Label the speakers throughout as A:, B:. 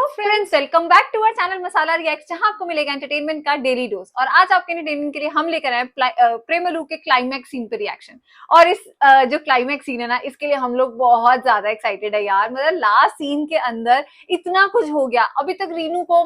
A: Friends, welcome back to our channel Masala react, जहां आपको मिलेगा एंटरटेनमेंट का डेली डोज। और आज आपके एंटरटेनमेंट के लिए हम लेकर आए प्रेमलू के क्लाइमैक्स सीन पे रिएक्शन। और इस जो क्लाइमैक्स सीन है ना, इसके लिए हम लोग बहुत ज्यादा एक्साइटेड है यार। मतलब लास्ट सीन के अंदर इतना कुछ हो गया। अभी तक रीनू को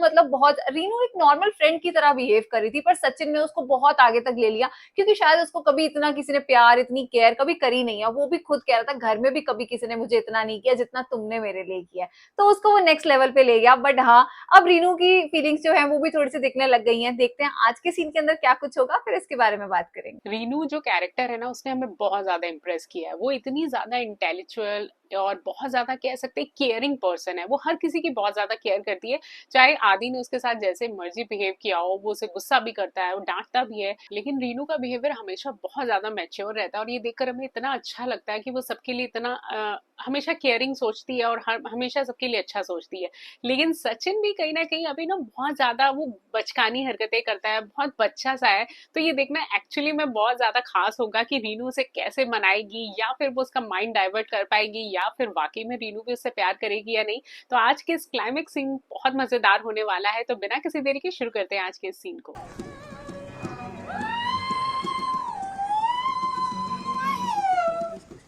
A: रीनू एक नॉर्मल फ्रेंड की तरह बिहेव कर रही थी, पर सचिन ने उसको बहुत आगे तक ले लिया, क्योंकि शायद उसको कभी इतना किसी ने प्यार, इतनी केयर कभी करी नहीं है। वो भी खुद कह रहा था, घर में भी कभी किसी ने मुझे इतना नहीं किया जितना तुमने मेरे लिए किया। तो उसको वो नेक्स्ट लेवल पे ले गया। बट हाँ, अब रीनू की फीलिंग्स जो है वो भी थोड़ी सी दिखने लग गई हैं। देखते हैं आज के सीन के अंदर क्या कुछ होगा, फिर इसके बारे में बात करेंगे।
B: रीनू जो कैरेक्टर है ना, उसने हमें बहुत ज्यादा इम्प्रेस किया है। वो इतनी ज्यादा इंटेलेक्चुअल और बहुत ज्यादा कह सकते हैं केयरिंग पर्सन है। वो हर किसी की बहुत ज्यादा केयर करती है। चाहे आदि ने उसके साथ जैसे मर्जी बिहेव किया हो, वो उसे गुस्सा भी करता है, वो डांटता भी है, लेकिन रीनू का बिहेवियर हमेशा बहुत ज्यादा मैच्योर रहता है। और ये देखकर हमें इतना अच्छा लगता है कि वो सबके लिए इतना हमेशा केयरिंग सोचती है और हमेशा सबके लिए अच्छा सोचती है। लेकिन सचिन भी कहीं ना कहीं अभी ना बहुत ज्यादा वो बचकानी हरकतें करता है, बहुत बच्चा सा है। तो ये देखना एक्चुअली में बहुत ज्यादा खास होगा कि रीनू उसे कैसे मनाएगी, या फिर वो उसका माइंड डाइवर्ट कर पाएगी, या फिर वाकई में रीनू भी उससे प्यार करेगी या नहीं। तो आज के इस क्लाइमेक्स सीन बहुत मजेदार होने वाला है। तो बिना किसी देरी के शुरू करते हैं आज के इस सीन को।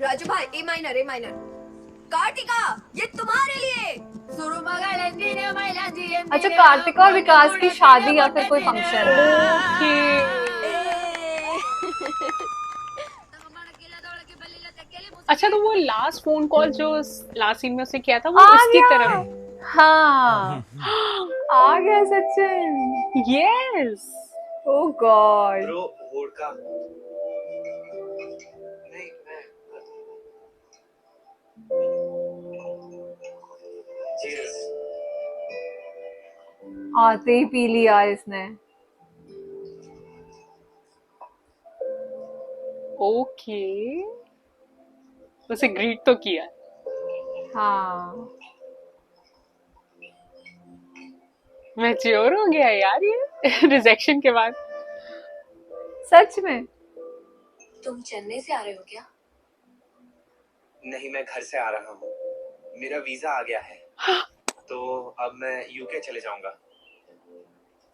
C: राजू भाई, ए माइनर कार्तिका, ये तुम्हारे लिए।
A: अच्छा, कार्तिका और विकास की शादी या फिर कोई फंक्शन।
B: अच्छा, तो वो लास्ट फोन कॉल जो लास्ट सीन में उसने किया था, वो इसकी तरफ।
A: हाँ, आ गया सचिन।
B: यस।
A: ओह गॉड।
D: ब्रो, वोडका नहीं, चीयर्स।
A: आते ही पी लिया इसने।
B: ओके, उसे ग्रीट तो किया।
A: हाँ,
B: मैच्योर हो गया यार ये रिजेक्शन के बाद।
A: सच में।
C: तुम चेन्नई से आ रहे हो क्या?
D: नहीं, मैं घर से आ रहा हूँ। मेरा वीजा आ गया है, तो अब मैं यूके चले जाऊंगा।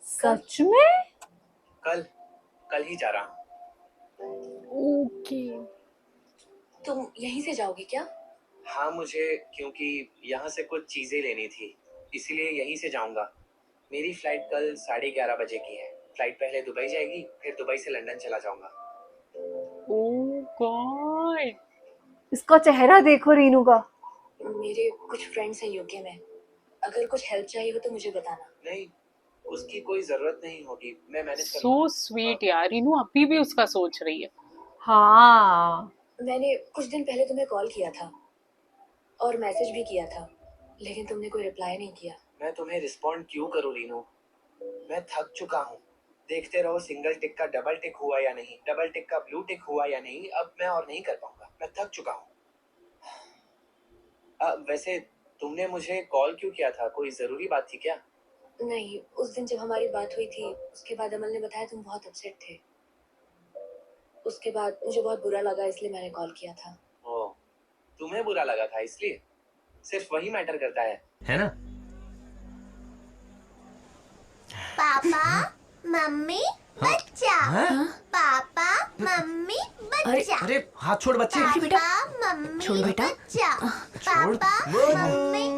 A: सच में?
D: कल ही जा रहा हूँ।
B: ओके।
C: तुम यहीं से जाओगे क्या?
D: हाँ, मुझे क्योंकि यहाँ से कुछ चीजें लेनी थी, इसीलिए यहीं से जाऊंगा। मेरी फ्लाइट कल 11:30 बजे की है। फ्लाइट पहले दुबई जाएगी, फिर दुबई से लंदन चला जाऊंगा।
B: ओह गॉड,
A: इसका चेहरा देखो रीनू का।
C: मेरे कुछ फ्रेंड्स हैं यूके में, अगर कुछ हेल्प चाहिए हो तो मुझे बताना।
D: नहीं, उसकी कोई जरूरत नहीं होगी, मैं मैनेज कर
B: सो स्वीट यार। रीनू अभी भी उसका सोच रही है।
A: हाँ,
C: मैंने कुछ दिन पहले तुम्हें कॉल किया था और मैसेज भी किया था, लेकिन तुमने कोई रिप्लाई नहीं किया।
D: मैं तुम्हें रिस्पॉन्ड क्यों करूँ रीनू? मैं थक चुका हूँ। देखते रहो सिंगल टिक का डबल टिक हुआ या नहीं, डबल टिक का ब्लू टिक हुआ या नहीं। अब मैं और नहीं कर पाऊंगा, मैं थक चुका हूँ। वैसे तुमने मुझे कॉल क्यों किया था? कोई जरूरी बात थी क्या?
C: नहीं, उस दिन जब हमारी बात हुई थी उसके बाद अमल ने बताया तुम बहुत अपसेट थे। उसके बाद मुझे बहुत बुरा लगा, इसलिए मैंने कॉल किया था।
D: ओ, तुम्हें बुरा लगा था इसलिए? सिर्फ वही मैटर करता है ना?
E: पापा, मम्मी, बच्चा। पापा, मम्मी, बच्चा।
F: अरे हाथ छोड़ बच्चे।
E: पापा, मम्मी,
F: छोड़ बेटा।
E: बच्चा।
F: छोड़।
E: पापा, मम्मी।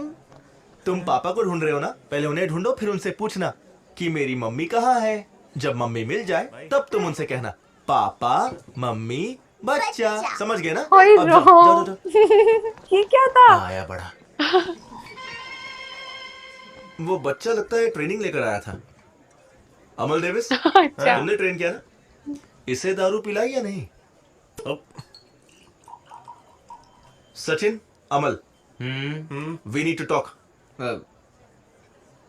F: तुम पापा को ढूंढ रहे हो ना? पहले उन्हें ढूंढो, फिर उनसे पूछना कि मेरी मम्मी कहाँ है। जब मम्मी मिल जाए तब तुम उनसे कहना पापा, मम्मी, बच्चा। समझ गए ना? अब जाओ।
A: ये क्या था?
F: आया बड़ा। वो बच्चा लगता है ट्रेनिंग लेकर आया था। अमल डेविस,
B: अच्छा।
F: तुमने ट्रेन किया ना? इसे दारू पिलाई या नहीं? सचिन, अमल, वी नीड टू टॉक।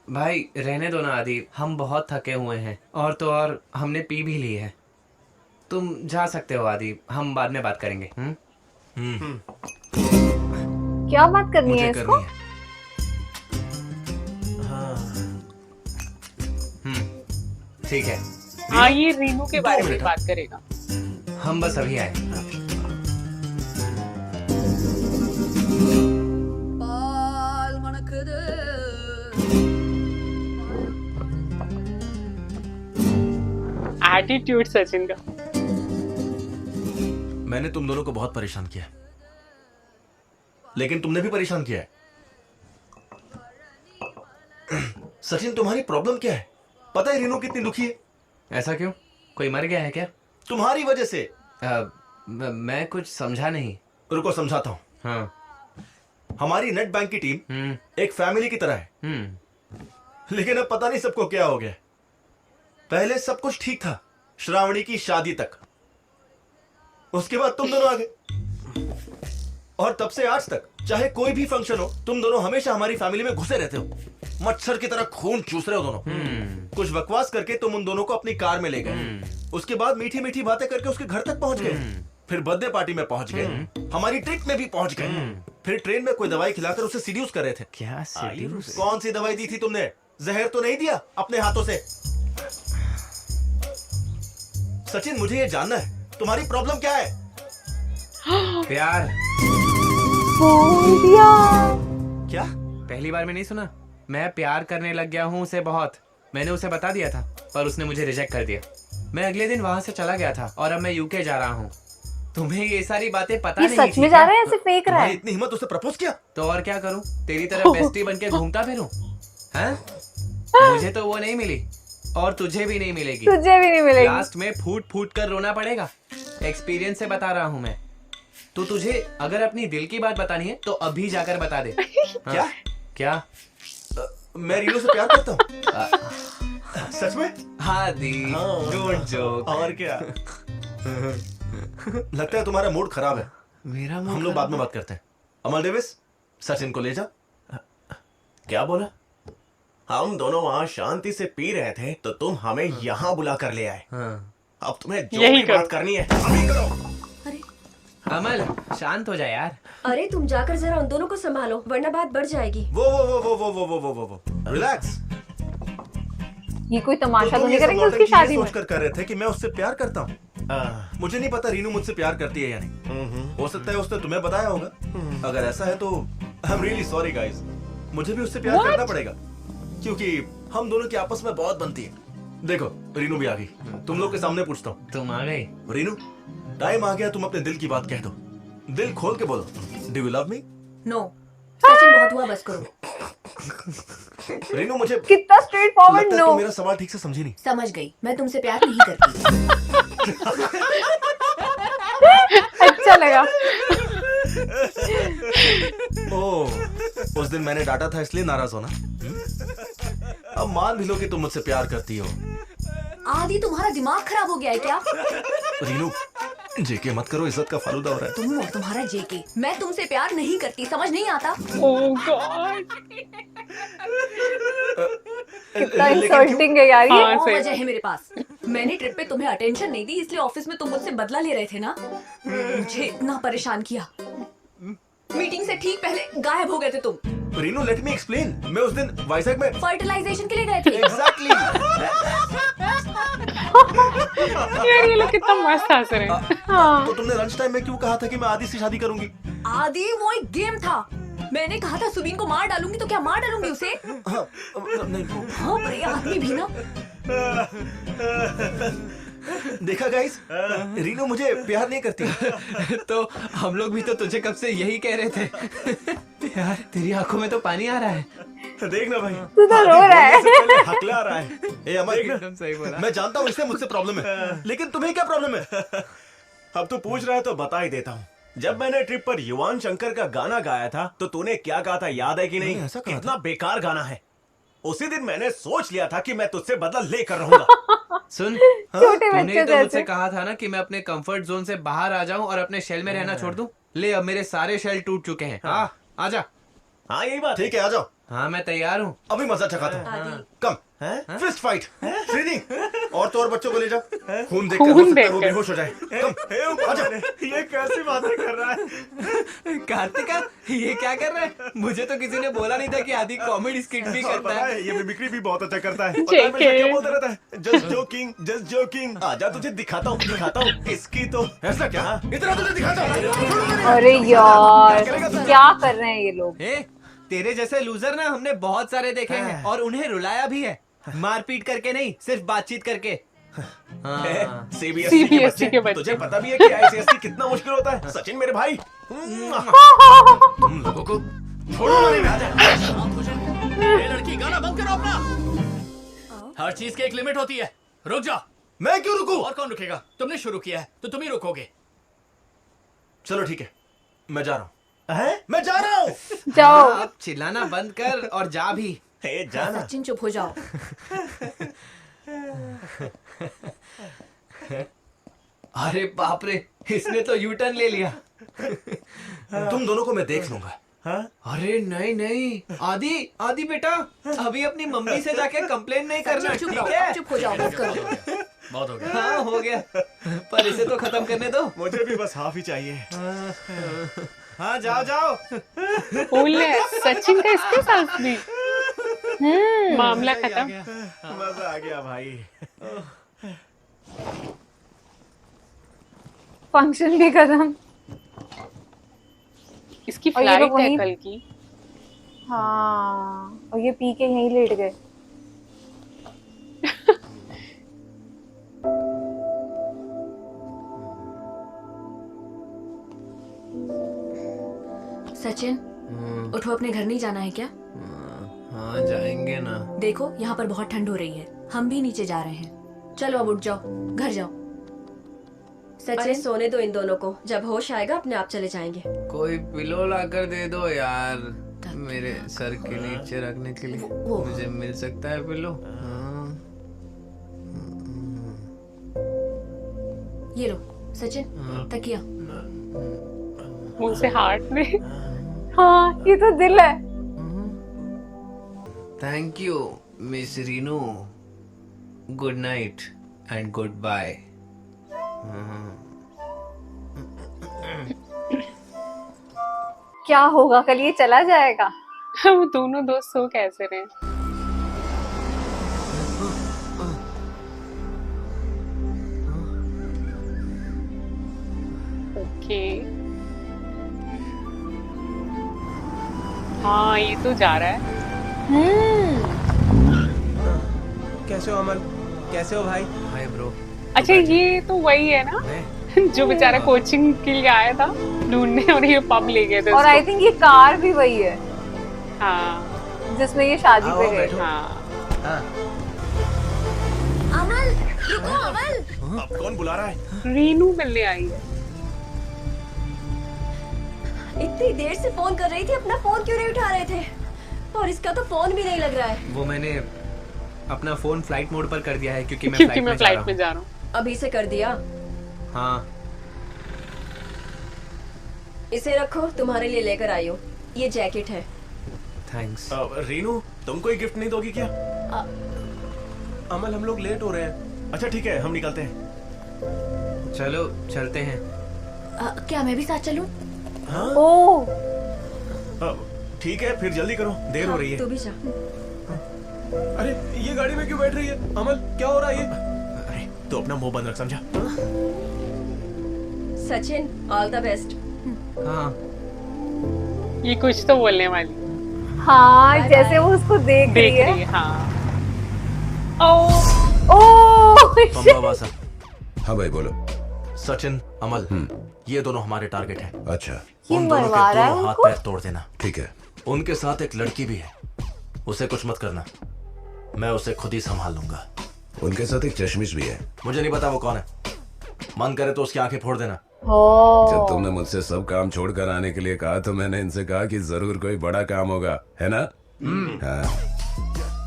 G: भाई रहने दो ना आदि, हम बहुत थके हुए हैं, और तो और हमने पी भी ली है। तुम जा सकते हो आदि, हम बाद में बात करेंगे।
A: क्या बात करनी
F: मुझे
A: है इसको?
F: करनी है। ठीक है।
B: हाँ, ये रीनू के बारे में
F: मिनट।
B: बात करेगा।
G: हम बस अभी आए।
C: पाल मनकुदु
B: एटीट्यूड सचिन का।
F: मैंने तुम दोनों को बहुत परेशान किया है, लेकिन तुमने भी परेशान किया है। सचिन, तुम्हारी प्रॉब्लम क्या है? पता है रीनू कितनी दुखी है?
G: ऐसा क्यों? कोई मर गया है क्या?
F: तुम्हारी वजह से।
G: मैं कुछ समझा नहीं।
F: रुको, समझाता हूँ।
G: हाँ।
F: हमारी नेट बैंक की टीम एक फैमिली की तरह है, लेकिन अब पता नहीं सबको क्या हो गया। पहले सब कुछ ठीक था, श्रावणी की शादी तक। उसके बाद तुम दोनों आ गए, और तब से आज तक चाहे कोई भी फंक्शन हो, तुम दोनों हमेशा हमारी फैमिली में घुसे रहते हो। मच्छर की तरह खून चूस रहे हो दोनों। कुछ बकवास करके तुम उन दोनों को अपनी कार में ले गए। उसके बाद मीठी मीठी बातें करके उसके घर तक पहुंच गए। फिर बर्थडे पार्टी में पहुंच गए, हमारी ट्रिप में भी पहुंच गए। फिर ट्रेन में कोई दवाई खिलाकर उसे सीड्यूस कर रहे थे।
G: क्या सीड्यूस?
F: कौन सी दवाई दी थी तुमने? जहर तो नहीं दिया अपने हाथों से? सचिन, मुझे ये जानना है, तुम्हारी प्रॉब्लम क्या है?
G: प्यार।
A: बोल दिया।
F: क्या?
G: पहली बार में नहीं सुना? मैं प्यार करने लग गया हूँ उसे बहुत। मैंने उसे बता दिया था, पर उसने मुझे रिजेक्ट कर दिया। मैं अगले दिन वहां से चला गया था, और अब मैं यूके जा रहा हूँ। तुम्हें ये सारी बातें पता
A: ये
G: नहीं
A: सच
G: थी
A: में
G: क्या?
A: जा रहा है या सिर्फ फेक रहा
F: तुम्हारी
A: है?
F: इतनी हिम्मत, उसे प्रपोज किया?
G: तो और क्या करूं? तेरी तरह बेस्टी बन के घूमता फिरूं? हैं? मुझे तो वो नहीं मिली, और तुझे भी नहीं मिलेगी।
A: तुझे भी नहीं मिलेगी।
G: लास्ट में फूट फूट कर रोना पड़ेगा। एक्सपीरियंस से बता रहा हूं मैं। तो तुझे अगर अपनी दिल की बात बतानी है तो अभी जाकर बता दे। हाँ।
F: क्या?
G: क्या?
F: मैं रीनू से प्यार करता हूँ। सच में?
G: हाँ दी,
F: हाँ।
G: Don't joke.
F: और क्या? लगता है तुम्हारा मूड खराब है।
G: मेरा
F: हम लोग बाद में बात करते हैं। अमल डेविस, सचिन को ले जा। क्या बोला? हम दोनों वहाँ शांति से पी रहे थे, तो तुम हमें यहाँ बुला कर ले आए।
G: हाँ।
F: अब तुम्हें जो
B: यही
F: भी
B: करो।
F: बात करनी है अभी करो।
E: अरे
G: अमल, शांत हो जा यार।
H: अरे तुम जाकर जरा उन दोनों को संभालो, वरना बात बढ़ जाएगी।
F: वो रिलैक्स।
A: ये कोई तमाशा तो
F: तुम
A: नहीं
F: ये सब
A: करेंगे उसकी
F: नौटंकी
A: शादी
F: ये
A: में?
F: सोचकर कर रहे थे कि मैं उससे प्यार करता हूँ। मुझे नहीं पता रीनू मुझसे प्यार करती है या नहीं। हो सकता है उसने तुम्हें बताया होगा। अगर ऐसा है तो I am really sorry guys. मुझे भी उससे प्यार करना पड़ेगा, क्योंकि हम दोनों की आपस में बहुत बनती है। देखो, रीनू भी आ गई। तुम लोग के सामने पूछता हूँ,
G: तुम आ गई?
F: रीनू, टाइम आ गया तुम अपने दिल की बात कह दो। दिल खोल के बोलो, do you love me?
H: No Sachin, बहुत हुआ, बस करो।
F: रीनू, मुझे
A: कितना स्ट्रेट
F: लगता
A: फॉरवर्ड
F: है
A: नो।
F: तुम मेरा सवाल ठीक से समझी नहीं।
H: समझ गई, मैं तुमसे प्यार नहीं करती।
A: अच्छा लगा।
F: ओह, उस दिन मैंने डांटा था इसलिए नाराज होना। अब मान भी लो कि तुम मुझसे प्यार करती हो।
H: आदि, तुम्हारा दिमाग खराब हो गया है क्या?
F: रीनू, जेके मत करो, इज्जत का फालूदा हो रहा है।
H: तुम और तुम्हारा जेके। मैं तुमसे प्यार नहीं करती, समझ नहीं आता?
B: ओह गॉड।
A: कितना
F: लेकिन
A: इंसल्टिंग है यार ये।
B: हाँ,
H: और
B: सही
H: वजह है मेरे पास। मैंने ट्रिप पे तुम्हें अटेंशन नहीं दी, इसलिए ऑफिस में तुम मुझसे बदला ले रहे थे ना। मुझे इतना परेशान किया। मीटिंग से ठीक पहले गायब हो गए थे तुम।
F: Reenu, let me explain. मैं उस दिन वाइजैक में
H: फर्टिलाइजेशन के लिए गए थे।
F: एग्जैक्टली
B: यार ये लोग कितना मस्त हंस रहे हैं।
A: हाँ।
F: तो तुमने लंच टाइम में क्यों कहा था कि मैं आदि से शादी करूंगी?
H: आदि, वो एक गेम था। मैंने कहा था सुबीन को मार डालूंगी, तो क्या मार डालूंगी उसे?
F: हाँ, नहीं।
H: हाँ, पर ये आदमी भी ना।
F: देखा गाइस, रीनू मुझे प्यार नहीं करती।
G: तो हम लोग भी तो तुझे कब से यही कह रहे थे। यार, तेरी आंखों में तो पानी आ रहा है।
F: देख ना भाई,
A: तू तो
F: आदि
A: रो रहा है।
F: बोलने से पहले हकला रहा है। ए अमर,
G: एकदम सही बोला।
F: मैं जानता हूँ इससे मुझसे प्रॉब्लम है, लेकिन तुम्हें क्या प्रॉब्लम है?
I: अब तू पूछ रहा है तो बता ही देता हूँ। जब मैंने ट्रिप पर युवान शंकर का गाना गाया था, तो तूने क्या कहा था, याद है कि नहीं?
F: नहीं, ऐसा कहा
I: कितना बेकार गाना है। उसी दिन मैंने सोच लिया था कि मैं तुझसे बदला लेकर रहूंगा।
G: सुन,
A: छोटे
G: तूने
A: बच्चे
G: तो मुझसे
A: जैसे।
G: कहा था ना कि मैं अपने कंफर्ट जोन से बाहर आ जाऊं और अपने शेल में रहना छोड़ दूं। ले, अब मेरे सारे शेल टूट चुके हैं। आजा।
I: हाँ, यही बात है।
F: ठीक है, आ जाओ।
G: हाँ, मैं तैयार हूँ।
F: अभी मजा चखाता हूँ।
H: आदि,
F: कम, फिस्ट फाइट। श्रीनी, और तो और बच्चों को ले जाओ। खून देखकर
B: खून
F: हो सकता है वो
B: देखकर।
F: बेहोश हो जाए। कम, आजा।
I: ये कैसी बातें कर रहा है?
G: कार्तिका, ये क्या कर रहा है? मुझे तो किसी ने बोला नहीं था कि आदि कॉमेडी स्किट भी
I: और
G: करता
I: पता
G: है।
I: है, ये मिमिक्री भी बहुत अच्छा करता है। पता है हमेशा क्या बोलता रहता है? Just joking, just joking. आजा, तुझे दिखाता हूँ। इसकी तो
F: ऐसा क्या? इतना तुझे दिखाता हूँ।
A: अरे यार, क्या कर रहे हैं ये लोग?
G: तेरे जैसे लूजर ना हमने बहुत सारे देखे हैं, और उन्हें रुलाया भी है। मारपीट करके नहीं, सिर्फ बातचीत करके। हाँ।
I: सीबीएसई के
B: CBSE के
I: बच्चे,
B: बच्चे।
I: तुझे पता भी है कि आईसीएसई कितना मुश्किल होता है? सचिन मेरे भाई,
F: तुम लोगों को छोड़ो ना, नहीं, आजा।
J: ये लड़की गाना बंद करो अपना। हर चीज की एक लिमिट होती है। रुक जाओ।
F: मैं क्यों रुकूं?
J: और कौन रुकेगा? तुमने शुरू किया है तो तुम ही रुकोगे।
F: चलो ठीक है, मैं जा रहा हूँ।
I: हैं?
F: मैं जा रहा हूँ।
A: जाओ।
G: हाँ, अब चिल्लाना बंद कर और जा भी।
I: हे जाना।
H: सचिन चुप हो जाओ।
G: अरे बाप रे, इसने तो यू टर्न ले लिया।
F: तुम दोनों को मैं देख लूंगा।
I: हाँ?
G: अरे नहीं नहीं, आदि आदि बेटा, अभी अपनी मम्मी से जाके कंप्लेन नहीं करना,
H: चुप
G: ठीक
H: रहो,
G: है?
H: चुप हो जाओ, बस करो।
J: बहुत हो गया।
G: हाँ हो गया, पर इसे तो खत्म करने दो।
I: मुझे भी बस हाफ ही चाहिए।
F: हाँ जाओ जाओ।
B: बोले सचिन का इसके साथ भी मामला खत्म।
I: मजा आ गया भाई।
A: फंक्शन भी खत्म।
B: इसकी
A: और ये लोग
B: फ्लाइट है
A: वहीं-
B: कल की।
A: हाँ, और ये पी के यहीं लेट गए।
H: सचिन उठो, अपने घर नहीं जाना है क्या?
G: हाँ जाएंगे ना।
H: देखो यहाँ पर बहुत ठंड हो रही है, हम भी नीचे जा रहे हैं। चलो अब उठ जाओ, घर जाओ।
K: अरे सोने दो इन दोनों को, जब होश आएगा अपने आप चले जाएंगे।
G: कोई पिलो लाकर दे दो यार, मेरे सर के नीचे रखने के लिए। मुझे मिल सकता है पिलो? हाँ।
H: ये लो सचिन, तकिया।
B: मुंह से हार्ट में।
A: हाँ, ये तो दिल है।
G: Thank you miss Reenu, good night and goodbye.
A: क्या होगा कल, ये चला जाएगा?
B: वो दोनों दोस्त सो कैसे रहे? ओके। हाँ ये तो जा रहा है।
I: कैसे हो अमल? कैसे हो भाई?
G: Hi bro.
B: अच्छा ये तो वही है ना जो बेचारा कोचिंग के लिए आया था ढूंढने, और ये पब ले गए थे
A: और
B: उसको।
A: आई थिंक ये कार भी वही है
B: हाँ
A: जिसमें ये शादी पे गए।
B: हाँ।
E: अमल रुको, अमल।
I: अब कौन बुला रहा है?
B: रीनू मिलने आई है।
K: इतनी देर से फोन कर रही थी, अपना फोन क्यों नहीं उठा रहे थे? और इसका तो फोन भी नहीं लग रहा है।
G: वो मैंने अपना फोन फ्लाइट मोड पर कर दिया है क्योंकि मैं
B: क्योंकि
G: फ्लाइट
B: मैं
G: में जा रहा
B: फ्लाइट में
G: हूँ।
B: जा रहा हूँ।
K: अभी से कर दिया?
G: हाँ
K: इसे रखो, तुम्हारे लिए लेकर आई हूँ। ये जैकेट है।
G: थैंक्स।
I: रीनू तुम कोई गिफ्ट नहीं दोगी क्या? अमल हम लोग लेट हो रहे हैं। अच्छा ठीक है, हम निकलते हैं।
G: चलो चलते हैं।
H: क्या मैं भी साथ चलूं?
I: हाँ?
A: ओह
I: ठीक है फिर जल्दी करो, देर हो रही है।
K: तू भी जा।
I: अरे ये गाड़ी में क्यों बैठ रही है? अमल क्या हो रहा है ये? अरे तू अपना मुंह बंद रख, समझा?
K: Sachin all the best.
G: हाँ
B: ये कुछ तो बोलने वाली
A: हाँ, जैसे वो उसको देख रही है।
B: हाँ।
A: ओह
L: हाँ भाई बोलो।
F: सचिन, अमल, ये दोनों हमारे टारगेट हैं।
L: अच्छा
A: ये
F: उन दोनों
A: मरवा
F: के
A: रहा है
F: दोनों हाथ
A: उनको?
F: पैर तोड़ देना।
L: ठीक है।
F: उनके साथ एक लड़की भी है, उसे कुछ मत करना, मैं उसे खुद ही संभाल लूंगा।
L: उनके साथ एक चश्मिश भी है।
F: मुझे नहीं पता वो कौन है, मन करे तो उसकी आंखें फोड़ देना।
L: जब तुमने मुझसे सब काम छोड़कर आने के लिए कहा तो मैंने इनसे कहा कि जरूर कोई बड़ा काम होगा, है ना? हाँ।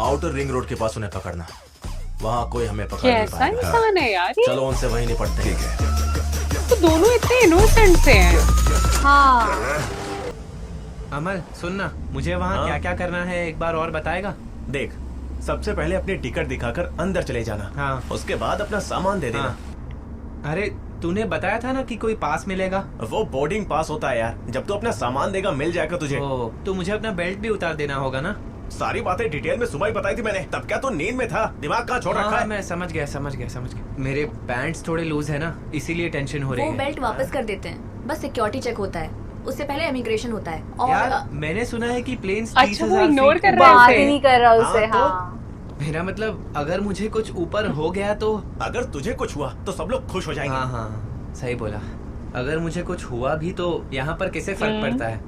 F: आउटर रिंग रोड के पास उन्हें पकड़ना, वहाँ कोई हमें पकड़ नहीं
B: कैसा
F: पाएगा।
B: इंसान है यार ये?
F: चलो उनसे वहीं निपटते हैं।
L: ठीक है।
B: तो दोनों इतने इनोसेंट से हैं।
A: हाँ।
G: अमल सुनना, मुझे वहाँ क्या क्या करना है एक बार और बताएगा?
I: देख, सबसे पहले अपनी टिकट दिखाकर अंदर चले जाना।
G: हाँ।
I: उसके बाद अपना सामान दे देना।
G: हाँ। अरे तूने बताया था ना कि कोई पास मिलेगा।
I: वो बोर्डिंग पास होता है यार, जब तू अपना सामान देगा मिल जाएगा तुझे।
G: ओ, तो मुझे अपना बेल्ट भी उतार देना होगा ना?
I: सारी बातें डिटेल में सुबह ही बताई थी मैंने। तब क्या तू नींद में था? दिमाग कहाँ छोड़ रखा है?
G: मैं समझ गया। मेरे पैंट्स थोड़े लूज है ना, इसीलिए टेंशन हो रही
H: वो
G: है।
H: बेल्ट वापस कर देते हैं, बस सिक्योरिटी चेक होता है, उससे पहले इमिग्रेशन होता है। और
G: यार मैंने सुना है कि प्लेन्स
B: अच्छा वो इग्नोर कर रहा है
A: बात
B: इसे।
A: ही नहीं कर रहा उसे।
I: हाँ, तो?
A: हाँ
G: मेरा मतलब अगर मुझे कुछ ऊपर हो गया तो?
I: अगर तुझे कुछ हुआ तो सब लोग खुश हो जाएंगे।
G: हाँ हाँ सही बोला। अगर मुझे कुछ हुआ भी तो यहाँ पर कैसे फर्क पड़ता है?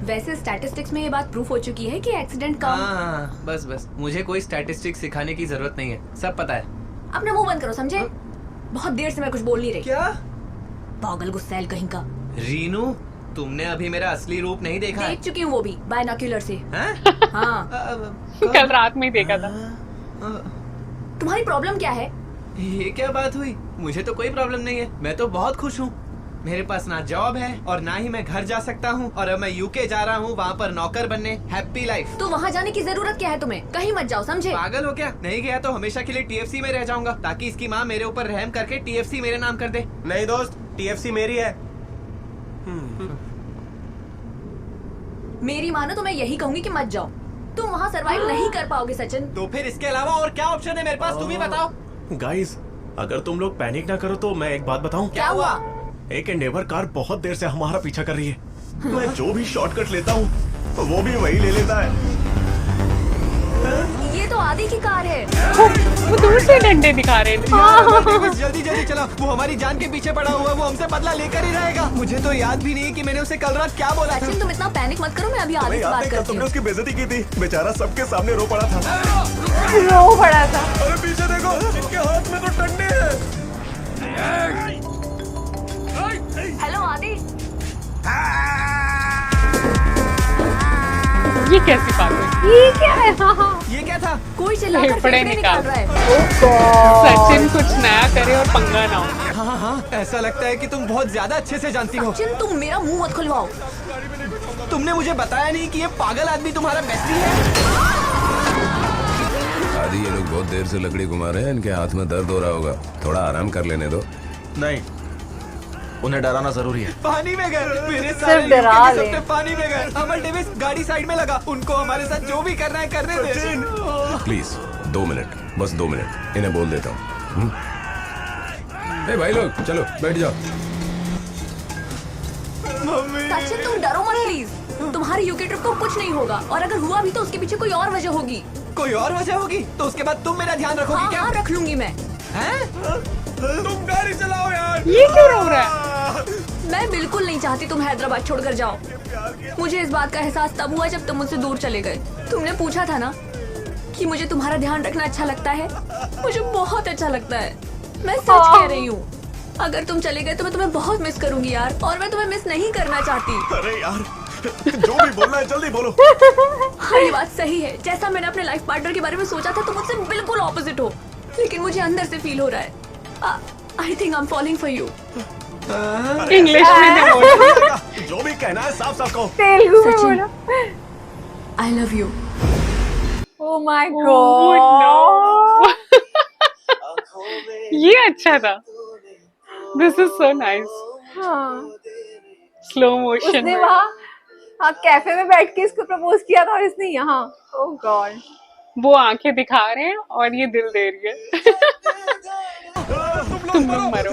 H: वैसे स्टैटिस्टिक्स में ये बात प्रूफ हो चुकी है कि एक्सीडेंट कम।
G: हाँ बस बस, मुझे कोई स्टैटिस्टिक्स सिखाने की जरूरत नहीं है, सब पता है।
H: अपना मुंह बंद करो, समझे? बहुत देर से मैं कुछ बोल नहीं रही।
G: क्या?
H: पागल गुस्सैल कहीं का।
G: रीनू, तुमने अभी मेरा असली रूप नहीं देखा है?
H: देख चुकी हूँ वो भी, बायनोक्यूलर से। हाँ।
B: कल रात में ही देखा था।
H: तुम्हारी प्रॉब्लम क्या है?
G: ये क्या बात हुई? मुझे तो कोई प्रॉब्लम नहीं है, मैं तो बहुत खुश हूँ। मेरे पास ना जॉब है और ना ही मैं घर जा सकता हूँ, और अब मैं यूके जा रहा हूँ वहाँ पर नौकर बनने। Happy life.
H: तो वहाँ जाने की जरूरत क्या है तुम्हें? कहीं मत जाओ, समझे?
G: पागल हो क्या? नहीं गया तो हमेशा के लिए टीएफसी में रह जाऊंगा, ताकि इसकी माँ मेरे ऊपर रहम करके टीएफसी मेरे नाम कर दे।
I: नहीं दोस्त, टीएफसी मेरी है।
H: मेरी मानो तो मैं यही कहूंगी कि मत जाओ। तुम वहाँ सरवाइव नहीं कर पाओगे सचिन।
G: तो फिर इसके अलावा और क्या ऑप्शन है मेरे पास, तुम ही बताओ।
I: गाइस, अगर तुम लोग पैनिक ना करो तो मैं एक बात बताऊं?
H: क्या हुआ?
I: एक एंडेवर कार बहुत देर से हमारा पीछा कर रही है। मैं जो भी शॉर्टकट लेता हूँ वो भी वही ले लेता है।
H: ये तो आदि की कार है।
B: वो दूर से डंडे दिखा रहे थे।
G: जल्दी जल्दी चलो, वो हमारी जान के पीछे पड़ा हुआ है, वो हमसे बदला लेकर ही रहेगा। मुझे तो याद भी नहीं कि मैंने उसे कल रात क्या बोला था।
H: सचिन तुम इतना पैनिक मत करो, मैं अभी आदि से बात करती हूँ।
I: तुमने उसकी बेइज्जती की थी, बेचारा सबके सामने रो पड़ा था।
A: रो पड़ा था।
I: अरे पीछे देखो, इनके हाथ में तो डंडे हैं।
H: हेलो आदि।
B: ये कैसी बात है?
A: ये क्या है?
G: ये क्या था?
H: कोई चिल्लाकर
B: फेफड़े
H: फेफड़े निकाल रहा है।
B: सचिन कुछ नया करे और पंगा ना हो।
G: हाँ हाँ, ऐसा लगता है कि तुम बहुत ज्यादा अच्छे से जानती हो।
H: सचिन तुम मेरा मुंह मत खुलवाओ।
G: तुमने मुझे बताया नहीं कि ये पागल आदमी तुम्हारा बेस्टी है।
L: आदि, ये लोग बहुत देर से लकड़ी घुमा रहे हैं, इनके हाथ में दर्द हो रहा होगा, थोड़ा आराम कर लेने दो।
F: नहीं, उन्हें डराना जरूरी है।
G: पानी में गए मेरे सारे
A: सिर्फ डरा
G: यूके के
A: ले।
G: सबसे पानी में गए। अमल डेविस गाड़ी साइड में लगा, उनको हमारे साथ जो भी करना है करने दे।
L: प्लीज 2 मिनट, बस 2 मिनट, इन्हें बोल देता हूँ। ए भाई लोग, चलो बैठ जाओ।
H: सचिन तुम डरो मत प्लीज। तुम्हारे यूके ट्रिप को कुछ नहीं होगा, और अगर हुआ भी तो उसके पीछे कोई और वजह होगी।
G: कोई और वजह होगी तो उसके बाद तुम मेरा ध्यान रखोगी
H: हाँ
G: क्या?
H: हाँ रख लूंगी मैं।
I: तुम गाड़ी चलाओ यार।
B: ये क्यों रो रहा है?
H: मैं बिल्कुल नहीं चाहती तुम हैदराबाद छोड़कर जाओ। मुझे इस बात का एहसास तब हुआ जब तुम मुझसे दूर चले गए। तुमने पूछा था ना कि मुझे तुम्हारा ध्यान रखना अच्छा लगता है। मुझे बहुत अच्छा लगता है, मैं सच कह रही हूँ। अगर तुम चले गए तो मैं तुम्हें बहुत मिस करूंगी यार, और मैं तुम्हें मिस नहीं करना चाहती।
I: अरे यार, जो भी बोलना है जल्दी बोलो।
H: हाँ ये बात सही है, जैसा मैंने अपने लाइफ पार्टनर के बारे में सोचा था तुम मुझसे बिल्कुल ऑपोजिट हो, लेकिन मुझे अंदर से फील हो रहा है। I think I am falling for you.
B: English में बोलो।
I: जो भी कहना है साफ साफ कहो।
A: तेलुगु में
H: सचिन।
A: बोलो।
H: I love you.
A: Oh my
B: Oh,
A: God.
B: ये अच्छा था। This is so nice.
A: हाँ,
B: स्लो मोशन
A: उसने
B: में।
A: वहाँ कैफे में बैठ के इसको प्रपोज किया था और इसने यहाँ। Oh God.
B: वो आंखें दिखा रहे हैं और ये दिल दे रही है। तुम लोग मरो।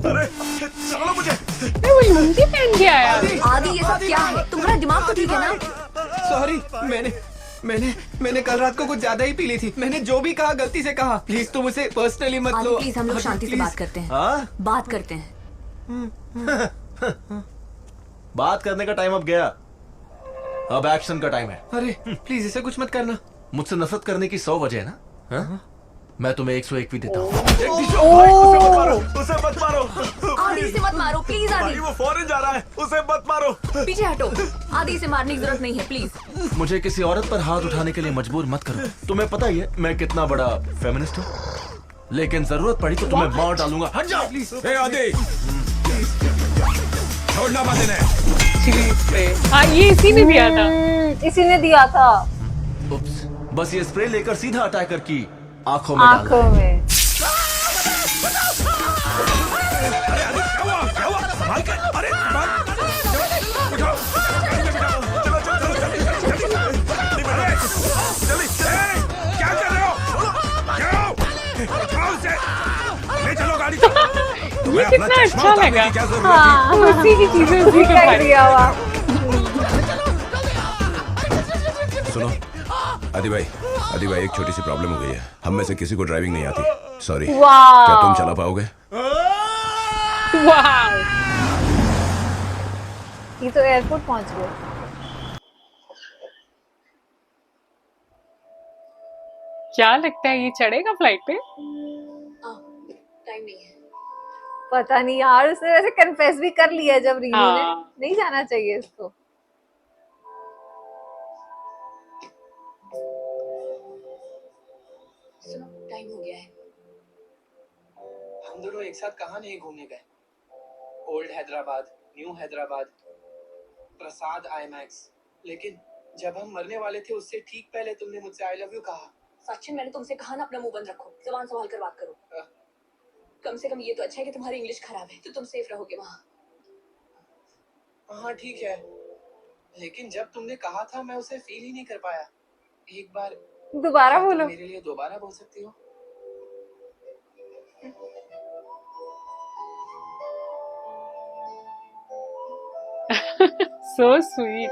I: अरे चलो मुझे।
B: वो लुंगी पहन के आया।
H: आदि ये सब क्या है? तुम्हारा दिमाग तो ठीक है ना?
G: सॉरी, मैंने कल रात को कुछ ज्यादा ही पी ली थी। मैंने जो भी कहा गलती से कहा। प्लीज तुम उसे पर्सनली मत
H: आदि
G: लो।
H: प्लीज हम लोग शांति से बात करते हैं।
F: हाँ,
H: बात करते हैं।
F: बात करने का टाइम अब गया, अब एक्शन का टाइम है।
G: अरे प्लीज इसे कुछ मत करना।
F: मुझसे नफरत करने की 100 वजह है ना? हाँ? मैं तुम्हें 101 भी देता हूँ।
I: उसे मत मारो।
H: आदि इसे मत मारो प्लीज। आदि
I: भाई वो फॉरेन जा रहा है, उसे मत मारो।
H: पीछे हटो। आदि इसे मारने की जरूरत नहीं है प्लीज।
F: मुझे किसी औरत पर हाथ उठाने के लिए मजबूर मत करो। तुम्हें पता ही है मैं कितना बड़ा फेमिनिस्ट हूँ, लेकिन जरूरत पड़ी तो तुम्हें मार डालूंगा। हट जाओ प्लीज।
L: आदि, छोड़ना मत इन्हें।
B: हाँ ये इसी ने दिया था।
A: इसी ने दिया था।
F: उप्स, बस ये स्प्रे लेकर सीधा अटैकर की आंखों में डालना।
A: आंखों में।
I: क्या कर रहे हो? ले चलो गाड़ी।
L: मैं अपना
B: कितना
L: चश्मा
B: अच्छा
L: उतारने
B: लगा।
L: की क्या जरूरत
A: हाँ।
L: थी?
B: उसी की चीजें उसी को
A: कर
B: भर
A: दिया हुआ।
L: सुनो आदि भाई एक छोटी सी प्रॉब्लम हो गई है। हम में से किसी को ड्राइविंग नहीं आती, सॉरी।
A: वाह।
L: क्या तुम चला पाओगे?
B: वाह,
A: ये तो एयरपोर्ट पहुंच गए।
B: क्या लगता है ये चढ़ेगा फ्लाइट पे?
C: टाइम नहीं है।
A: पता नहीं यार, उसने वैसे कन्फेस भी कर लिया जब रीनू ने।
B: हाँ।
A: नहीं जाना चाहिए इसको।
C: सुनो, टाइम हो गया है।
D: हम दोनों एक साथ कहाँ नहीं घूमने गए? ओल्ड हैदराबाद, न्यू हैदराबाद, प्रसाद आईमैक्स। लेकिन जब हम मरने वाले थे उससे ठीक पहले तुमने मुझसे आई लव यू कहा।
C: सचिन, मैंने तुमसे कहा ना अपना मुंह बंद रखो, जबान संभाल कर बात करो। कम से कम ये तो अच्छा है कि तुम्हारी इंग्लिश खराब है, तो तुम सेफ रहोगे वहाँ।
D: हाँ ठीक है, लेकिन जब तुमने कहा था मैं उसे फील ही नहीं कर पाया। एक बार
A: दोबारा
D: क्या तुम
A: बोलो।
D: मेरे लिए दोबारा बोल सकती हो?
B: So sweet.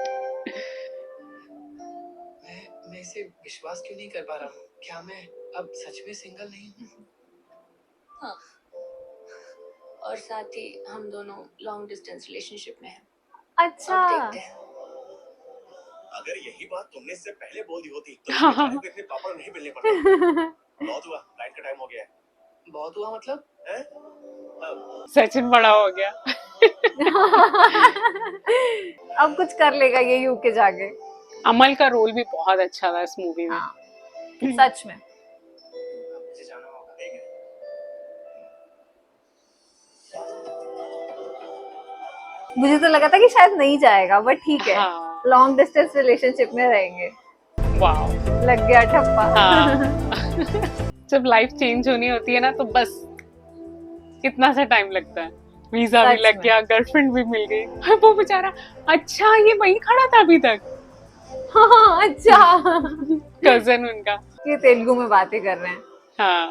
D: मैं इसे विश्वास क्यों नहीं कर पा रहा हूँ? क्या मैं अब सच में सिंगल नहीं हूँ?
C: हाँ, और साथ ही हम दोनों लॉन्ग डिस्टेंस रिलेशनशिप में हैं।
A: अच्छा।
C: अब देखते हैं।
I: अगर यही बात तुमने इससे पहले बोल दी होती तो
B: हाँ।
I: शायद इतने पापा नहीं मिलने पड़ते। बहुत हुआ, फ्लाइट का टाइम हो गया है।
D: बहुत हुआ मतलब?
I: हैं?
B: सचिन बड़ा हो गया।
A: अब कुछ कर लेगा ये यूके जाके।
B: अमल का रोल भी बहुत अच्छा था इस मूवी में।
A: हाँ, सच में।
D: मुझे जाना होगा।
I: ठीक है।
A: मुझे तो लगा था कि शायद नहीं जाएगा, बट ठीक है।
B: हाँ।
A: लॉन्ग डिस्टेंस रिलेशनशिप में रहेंगे।
B: वाओ।
A: लग गया ठप्पा।
B: हाँ। जब लाइफ चेंज होनी होती है ना तो बस कितना सा टाइम लगता है। वीजा भी
A: सच
B: लग
A: में।
B: गया, गर्लफ्रेंड भी मिल गई। वो बेचारा, अच्छा ये वहीं खड़ा था अभी तक।
A: हाँ, अच्छा।
B: कजन उनका।
A: ये तेलुगु में बातें कर रहे हैं।
B: हाँ,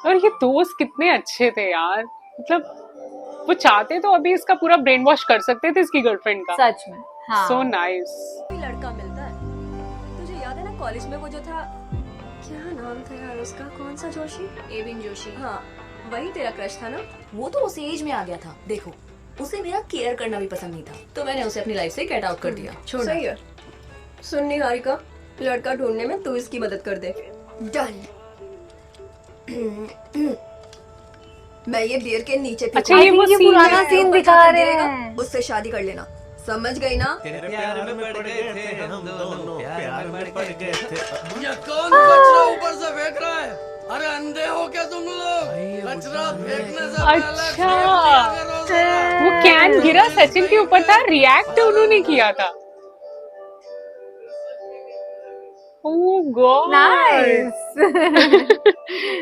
B: और ये दोस्त कितने अच्छे थे यार। मतलब वो चाहते तो अभी इसका पूरा ब्रेन वॉश कर सकते थे इसकी गर्लफ्रेंड का।
A: सच में। हाँ।
B: So nice.
K: कोई लड़का मिलता है। तुझे याद है ना कॉलेज में वो जो था, क्या नाम था यार उसका, कौन सा जोशी?
E: एविन जोशी।
K: हाँ, वही तेरा क्रश था ना?
E: वो तो उस एज में आ गया था। देखो, उसे मेरा केयर करना भी पसंद नहीं था, तो मैंने उसे अपनी लाइफ से गेट आउट कर दिया। छोड़।
K: सही है। सुन निहारिका, लड़का ढूंढने में तू इसकी मदद कर दे।
E: डन।
K: मैं ये बियर के नीचे
B: अच्छा, ये वो
A: ये
B: scene
A: पुराना
B: है।
A: सीन दिखा रहे हैं।
K: उससे शादी कर लेना, समझ गई ना?
F: तेरे प्यार में पड़ गए थे हम दोनों, प्यार में पड़ गए थे।
J: ये कौन कचरा ऊपर से फेंक रहा है? अरे अंधे हो क्या तुम लोग? कचरा फेंकने से पहले
B: अच्छा।
J: किया करो जरा।
B: वो कैन गिरा सचिन के ऊपर था, रिएक्ट उन्होंने किया था। ओह गॉड,
A: नाइस।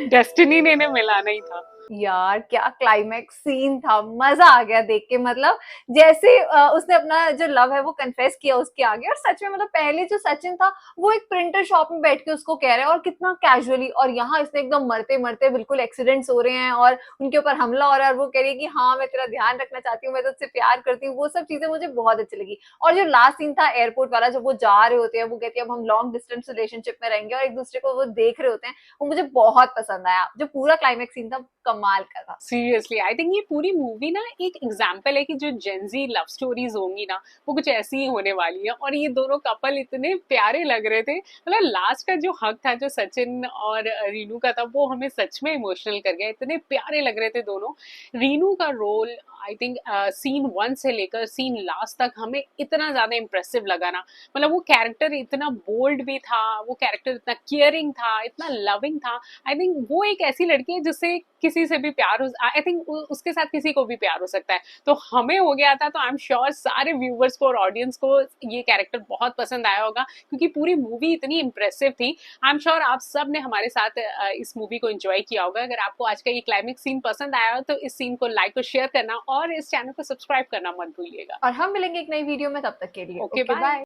B: डेस्टिनी ने इन्हें मिलाना ही था।
A: यार क्या क्लाइमैक्स सीन था, मजा आ गया देख के। मतलब जैसे उसने अपना जो लव है वो कन्फेस किया उसके आगे, और सच में मतलब पहले जो सचिन था वो एक प्रिंटर शॉप में बैठ के उसको कह रहा है, और कितना कैजुअली, और यहाँ इसने एकदम मरते मरते बिल्कुल एक्सीडेंट्स हो रहे हैं और उनके ऊपर हमला हो रहा है, और वो कह रही है कि हाँ मैं तेरा ध्यान रखना चाहती हूँ, मैं तुझसे प्यार करती हूँ। वो सब चीजें मुझे बहुत अच्छी लगी। और जो लास्ट सीन था एयरपोर्ट वाला, जब वो जा रहे होते हैं, वो कहती है अब हम लॉन्ग डिस्टेंस रिलेशनशिप में रहेंगे, और एक दूसरे को वो देख रहे होते हैं, वो मुझे बहुत पसंद आया। जो पूरा क्लाइमैक्स सीन था कमाल का था।
B: सीरियसली आई थिंक ये पूरी मूवी ना एक एग्जाम्पल है कि जो जेंजी लव स्टोरीज होंगी ना वो कुछ ऐसी ही होने वाली है। और ये दोनों कपल इतने प्यारे लग रहे थे। मतलब लास्ट का जो हक था जो सचिन और रीनू का था वो हमें सच में इमोशनल कर गया। इतने प्यारे लग रहे थे दोनों। रीनू का रोल आई थिंक सीन 1 से लेकर सीन लास्ट तक हमें इतना ज्यादा इम्प्रेसिव लगा ना। मतलब वो कैरेक्टर इतना बोल्ड भी था, वो कैरेक्टर इतना केयरिंग था, इतना लविंग था। आई थिंक वो एक ऐसी लड़की है जिससे किसी से भी प्यार हो, आई थिंक उसके साथ किसी को भी प्यार हो सकता है। तो हमें हो गया था, तो आई एम श्योर सारे व्यूवर्स को और ऑडियंस को ये कैरेक्टर बहुत पसंद आया होगा, क्योंकि पूरी मूवी इतनी इम्प्रेसिव थी। आई एम श्योर आप सब ने हमारे साथ इस मूवी को एंजॉय किया होगा। अगर आपको आज का ये क्लाइमेक्स सीन पसंद आया हो तो इस सीन को लाइक और शेयर करना और इस चैनल को सब्सक्राइब करना मत भूलिएगा।
A: और हम मिलेंगे एक नई वीडियो में, तब तक के लिए
B: ओके, बाय।